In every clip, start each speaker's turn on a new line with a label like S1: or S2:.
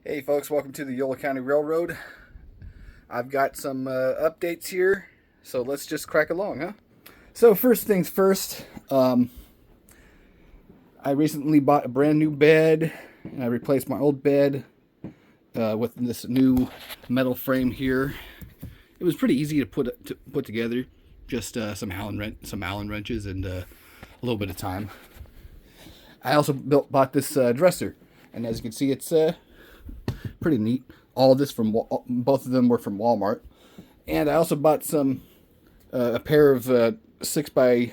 S1: Hey folks, welcome to the Yolo County Railroad. I've got some updates here, so let's just crack along, huh? So first things first, I recently bought a brand new bed, and I replaced my old bed with this new metal frame here. It was pretty easy to put together, just some Allen wrenches and a little bit of time. I also bought this dresser, and as you can see, it's pretty neat. All of this both of them were from Walmart, and I also bought a pair of 6x3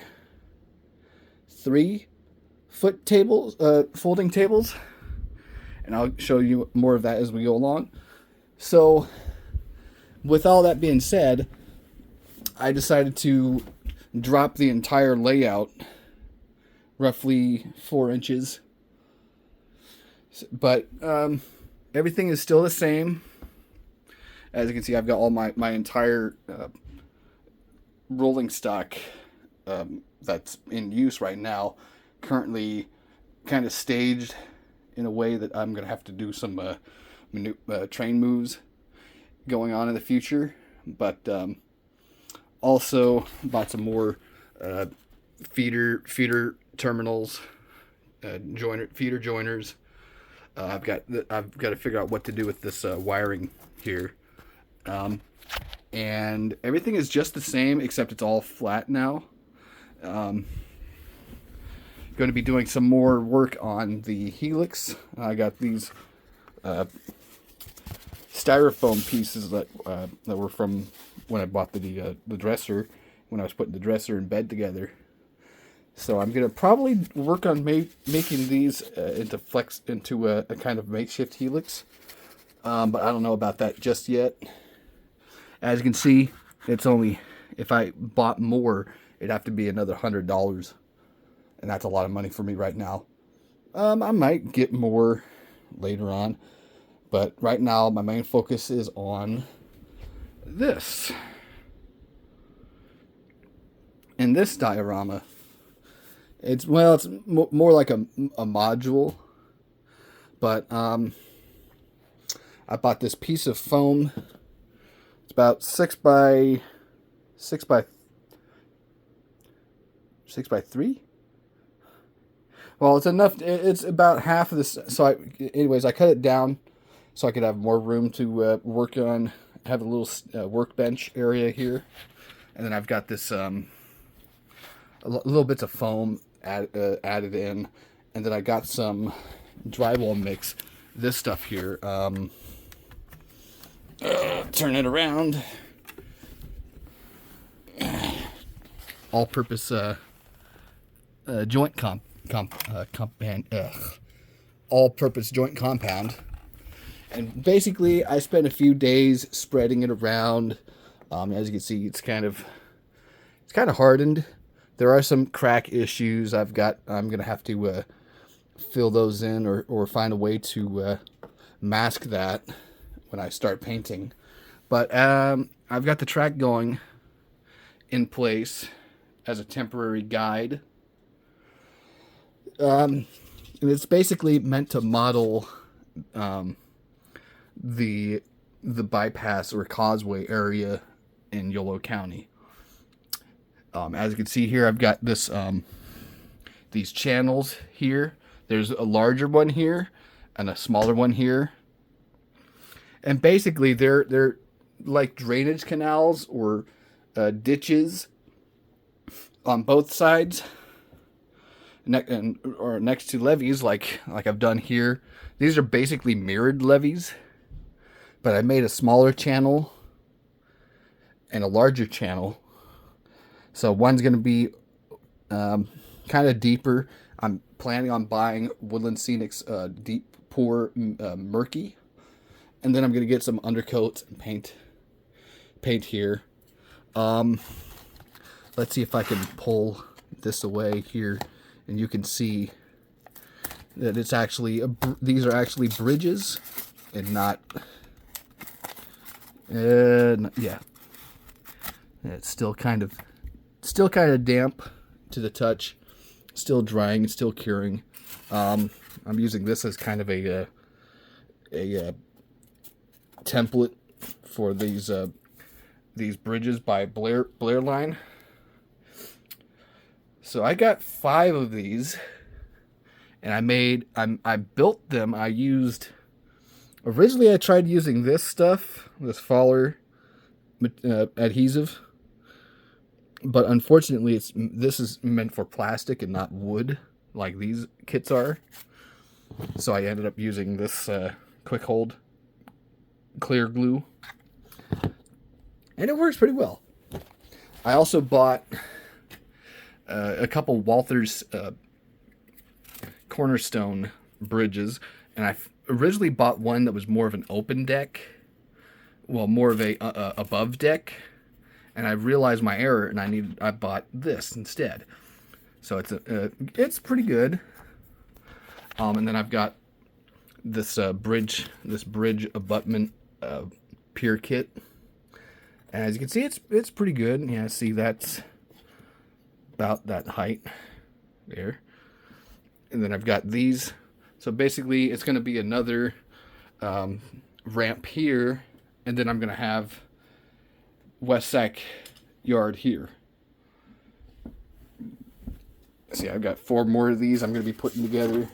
S1: foot tables, folding tables, and I'll show you more of that as we go along. So, with all that being said, I decided to drop the entire layout, roughly 4 inches, but everything is still the same. As you can see, I've got all my entire rolling stock that's in use right now, currently kind of staged in a way that I'm going to have to do some train moves going on in the future. But also bought some more feeder terminals, feeder joiners. I've got to figure out what to do with this wiring here, and everything is just the same except it's all flat now. Going to be doing some more work on the helix. I got these styrofoam pieces that were from when I bought the dresser, when I was putting the dresser and bed together. So I'm gonna probably work on making these into a kind of makeshift helix, but I don't know about that just yet. As you can see, it's only, if I bought more, it'd have to be another $100, and that's a lot of money for me right now. I might get more later on, but right now my main focus is on this. And this diorama. It's more like a module, but I bought this piece of foam. It's about 6x3. Well, it's enough. It's about half of this. So anyways, I cut it down so I could have more room to work on. Have a little workbench area here, and then I've got this little bits of foam added in, and then I got some drywall mix. This stuff here, turn it around. All-purpose joint all-purpose joint compound, and basically I spent a few days spreading it around. As you can see, it's kind of hardened. There are some crack issues I'm gonna have to fill those in, or find a way to mask that when I start painting. But I've got the track going in place as a temporary guide. And it's basically meant to model the bypass or causeway area in Yolo County. As you can see here, I've got these channels here. There's a larger one here and a smaller one here. And basically, they're like drainage canals or ditches on both sides, or next to levees, like I've done here. These are basically mirrored levees, but I made a smaller channel and a larger channel. So one's going to be kind of deeper. I'm planning on buying Woodland Scenic's Deep Pour Murky. And then I'm going to get some undercoats and paint here. Let's see if I can pull this away here, and you can see that it's actually, these are actually bridges and not, yeah. It's still kind of damp to the touch, still drying, still curing. I'm using this as kind of a template for these bridges by Blair Line. So I got 5 of these, and I built them. Originally I tried using this stuff, this Faller adhesive, but unfortunately this is meant for plastic and not wood like these kits are. So I ended up using this quick hold clear glue, and it works pretty well. I also bought a couple Walther's Cornerstone bridges, and I originally bought one that was more of an open deck, well, more of a above deck, and I realized my error, and I bought this instead. So it's pretty good. And then I've got this bridge abutment pier kit, and as you can see, it's pretty good. Yeah, see, that's about that height there. And then I've got these. So basically it's going to be another ramp here, and then I'm going to have West Sac Yard here. See, I've got 4 more of these I'm going to be putting together.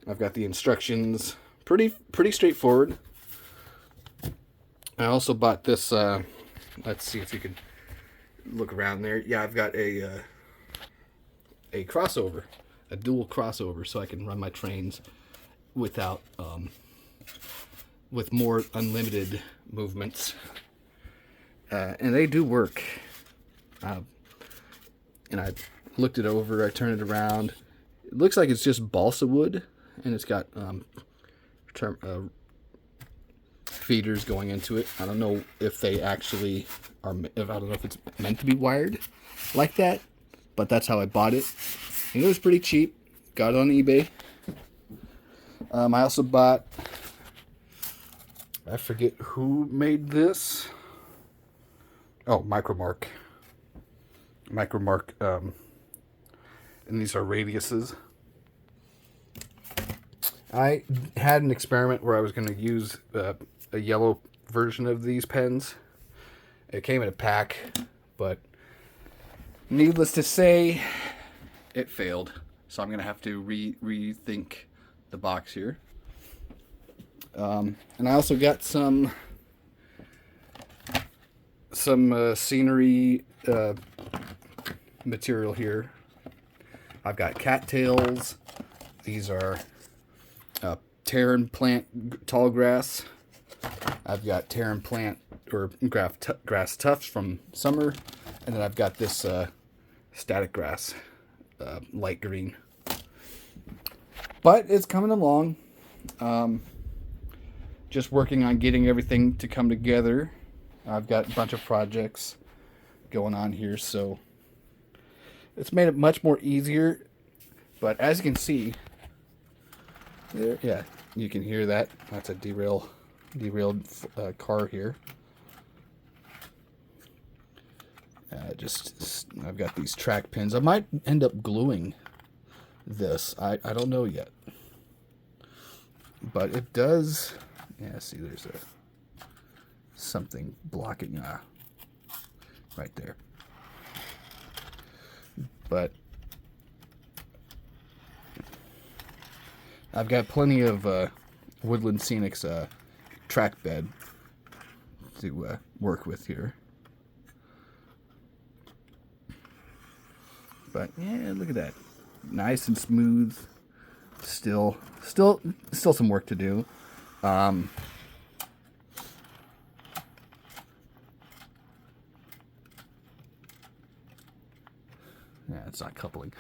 S1: I've got the instructions, pretty straightforward. I also bought this, let's see if you can look around there. Yeah, I've got a crossover, a dual crossover, so I can run my trains without, with more unlimited movements. And they do work. And I looked it over, I turned it around. It looks like it's just balsa wood, and it's got feeders going into it. I don't know if they actually are, I don't know if it's meant to be wired like that, but that's how I bought it. And it was pretty cheap. Got it on eBay. I also bought, I forget who made this. Oh, Micromark. And these are radiuses. I had an experiment where I was going to use a yellow version of these pens. It came in a pack, but needless to say, it failed. So I'm going to have to rethink the box here. And I also got some scenery material here. I've got cattails. These are Terran plant tall grass. I've got Terran plant or grass tufts from summer, and then I've got this static grass, light green. But it's coming along. Just working on getting everything to come together. I've got a bunch of projects going on here, so it's made it much more easier. But as you can see, there, yeah, you can hear that. That's a derailed car here. I've got these track pins. I might end up gluing this. I don't know yet. But it does. Yeah, see, there's something blocking right there. But I've got plenty of Woodland Scenics track bed to work with here. But yeah, look at that, nice and smooth. Still some work to do. Yeah, it's not coupling,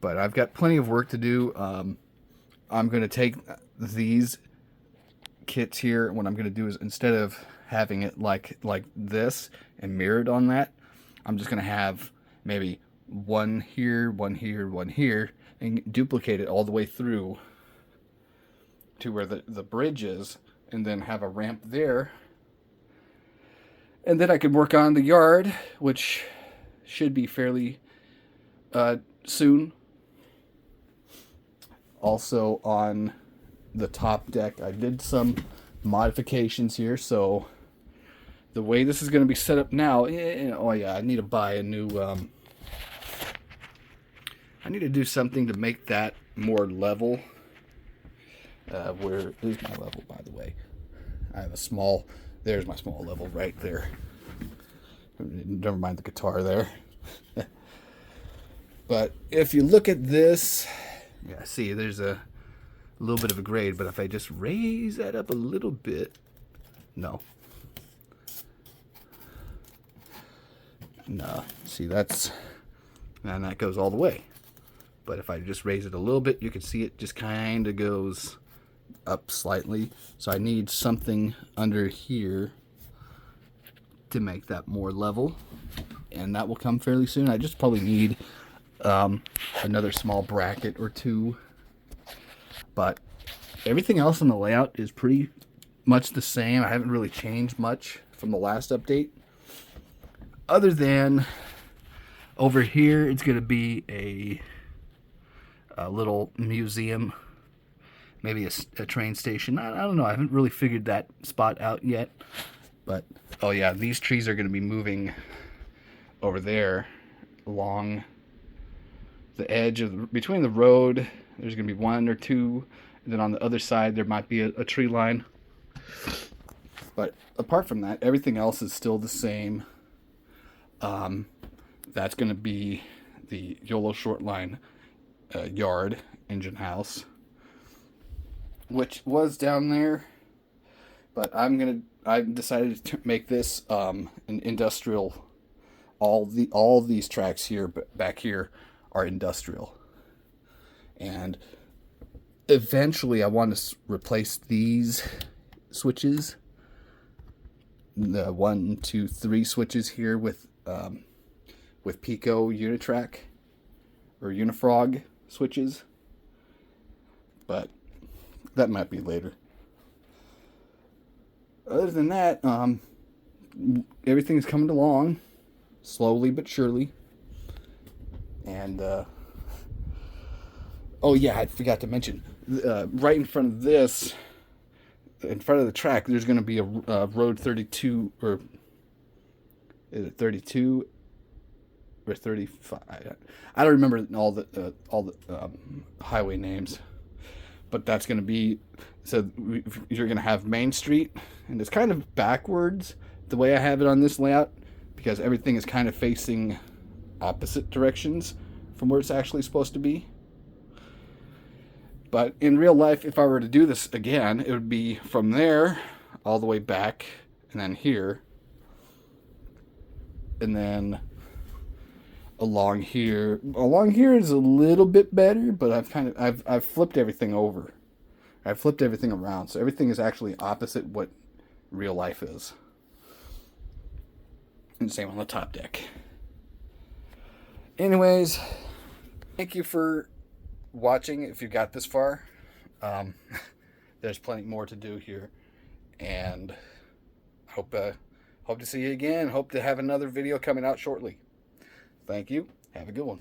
S1: but I've got plenty of work to do. I'm going to take these kits here. What I'm going to do is, instead of having it like this and mirrored on that, I'm just going to have maybe one here, one here, one here, and duplicate it all the way through to where the bridge is, and then have a ramp there. And then I can work on the yard, which should be fairly soon. Also on the top deck. I did some modifications here, so the way this is going to be set up now, oh yeah, I need to buy a new, I need to do something to make that more level. Where is my level, by the way? I have a small, there's my small level right there. Never mind the guitar there. But if you look at this, yeah, see, there's a little bit of a grade, but if I just raise that up a little bit, no, see, that's, and that goes all the way. But if I just raise it a little bit, you can see it just kind of goes up slightly. So I need something under here to make that more level, and that will come fairly soon. I just probably need another small bracket or two, but everything else in the layout is pretty much the same. I haven't really changed much from the last update, other than over here it's going to be a little museum, maybe a train station. I don't know, I haven't really figured that spot out yet. But oh yeah, these trees are going to be moving over there along the edge of between the road. There's going to be one or two, and then on the other side there might be a tree line. But apart from that, everything else is still the same. That's going to be the Yolo short line yard engine house, which was down there, but I've decided to make this an industrial. All these tracks here, but back here, are industrial, and eventually I want to replace these switches, the 1, 2, 3 switches here with Pico Unitrack or Unifrog switches, but that might be later. Other than that, everything's coming along slowly but surely. And oh yeah, I forgot to mention, right in front of this, in front of the track, there's going to be a road 32, or is it 32 or 35? I don't remember all the highway names, but that's going to be, so you're going to have Main Street, and it's kind of backwards the way I have it on this layout, because everything is kind of facing opposite directions from where it's actually supposed to be. But in real life, if I were to do this again, it would be from there all the way back, and then here, and then along here. Along here is a little bit better, but I've flipped everything over. I've flipped everything around, so everything is actually opposite what real life is. And same on the top deck. Anyways, thank you for watching if you got this far. There's plenty more to do here, and hope to see you again. Hope to have another video coming out shortly. Thank you. Have a good one.